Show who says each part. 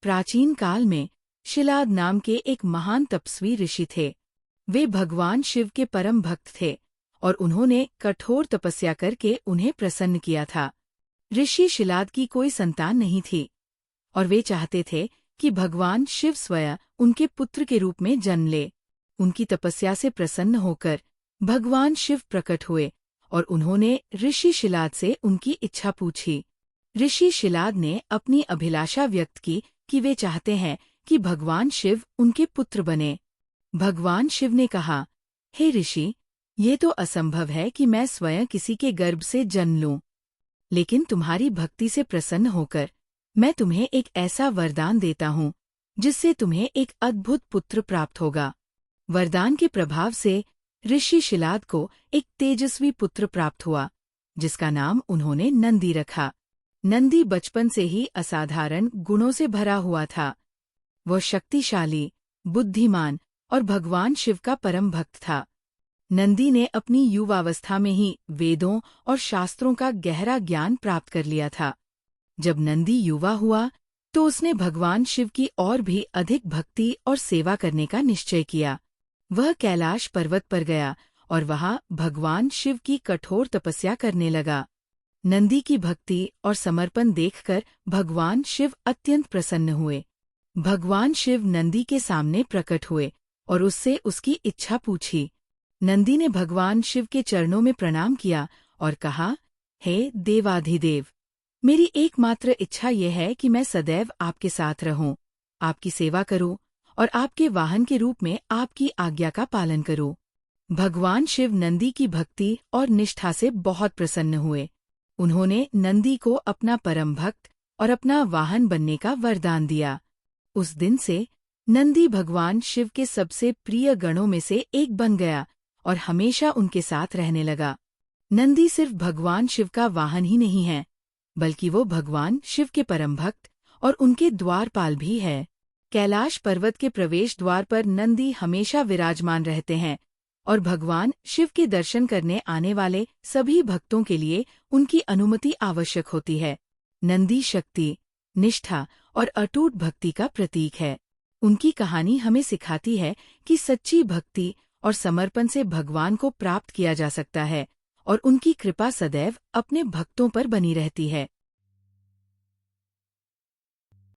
Speaker 1: प्राचीन काल में शिलाद नाम के एक महान तपस्वी ऋषि थे। वे भगवान शिव के परम भक्त थे और उन्होंने कठोर तपस्या करके उन्हें प्रसन्न किया था। ऋषि शिलाद की कोई संतान नहीं थी और वे चाहते थे कि भगवान शिव स्वयं उनके पुत्र के रूप में जन्म ले। उनकी तपस्या से प्रसन्न होकर भगवान शिव प्रकट हुए और उन्होंने ऋषि शिलाद से उनकी इच्छा पूछी। ऋषि शिलाद ने अपनी अभिलाषा व्यक्त की कि वे चाहते हैं कि भगवान शिव उनके पुत्र बने। भगवान शिव ने कहा, हे ऋषि, ये तो असंभव है कि मैं स्वयं किसी के गर्भ से जन्म लूं, लेकिन तुम्हारी भक्ति से प्रसन्न होकर मैं तुम्हें एक ऐसा वरदान देता हूँ जिससे तुम्हें एक अद्भुत पुत्र प्राप्त होगा। वरदान के प्रभाव से ऋषि शिलाद को एक तेजस्वी पुत्र प्राप्त हुआ, जिसका नाम उन्होंने नंदी रखा। नंदी बचपन से ही असाधारण गुणों से भरा हुआ था। वह शक्तिशाली, बुद्धिमान और भगवान शिव का परम भक्त था। नंदी ने अपनी युवावस्था में ही वेदों और शास्त्रों का गहरा ज्ञान प्राप्त कर लिया था। जब नंदी युवा हुआ तो उसने भगवान शिव की और भी अधिक भक्ति और सेवा करने का निश्चय किया। वह कैलाश पर्वत पर गया और वहां भगवान शिव की कठोर तपस्या करने लगा। नंदी की भक्ति और समर्पण देखकर भगवान शिव अत्यंत प्रसन्न हुए। भगवान शिव नंदी के सामने प्रकट हुए और उससे उसकी इच्छा पूछी। नंदी ने भगवान शिव के चरणों में प्रणाम किया और कहा, हे देवाधिदेव, मेरी एकमात्र इच्छा यह है कि मैं सदैव आपके साथ रहूं, आपकी सेवा करूं और आपके वाहन के रूप में आपकी आज्ञा का पालन करूं। भगवान शिव नंदी की भक्ति और निष्ठा से बहुत प्रसन्न हुए। उन्होंने नंदी को अपना परम भक्त और अपना वाहन बनने का वरदान दिया। उस दिन से नंदी भगवान शिव के सबसे प्रिय गणों में से एक बन गया और हमेशा उनके साथ रहने लगा। नंदी सिर्फ भगवान शिव का वाहन ही नहीं है, बल्कि वो भगवान शिव के परम भक्त और उनके द्वारपाल भी है। कैलाश पर्वत के प्रवेश द्वार पर नंदी हमेशा विराजमान रहते हैं और भगवान शिव के दर्शन करने आने वाले सभी भक्तों के लिए उनकी अनुमति आवश्यक होती है। नंदी शक्ति, निष्ठा और अटूट भक्ति का प्रतीक है। उनकी कहानी हमें सिखाती है कि सच्ची भक्ति और समर्पण से भगवान को प्राप्त किया जा सकता है और उनकी कृपा सदैव अपने भक्तों पर बनी रहती है।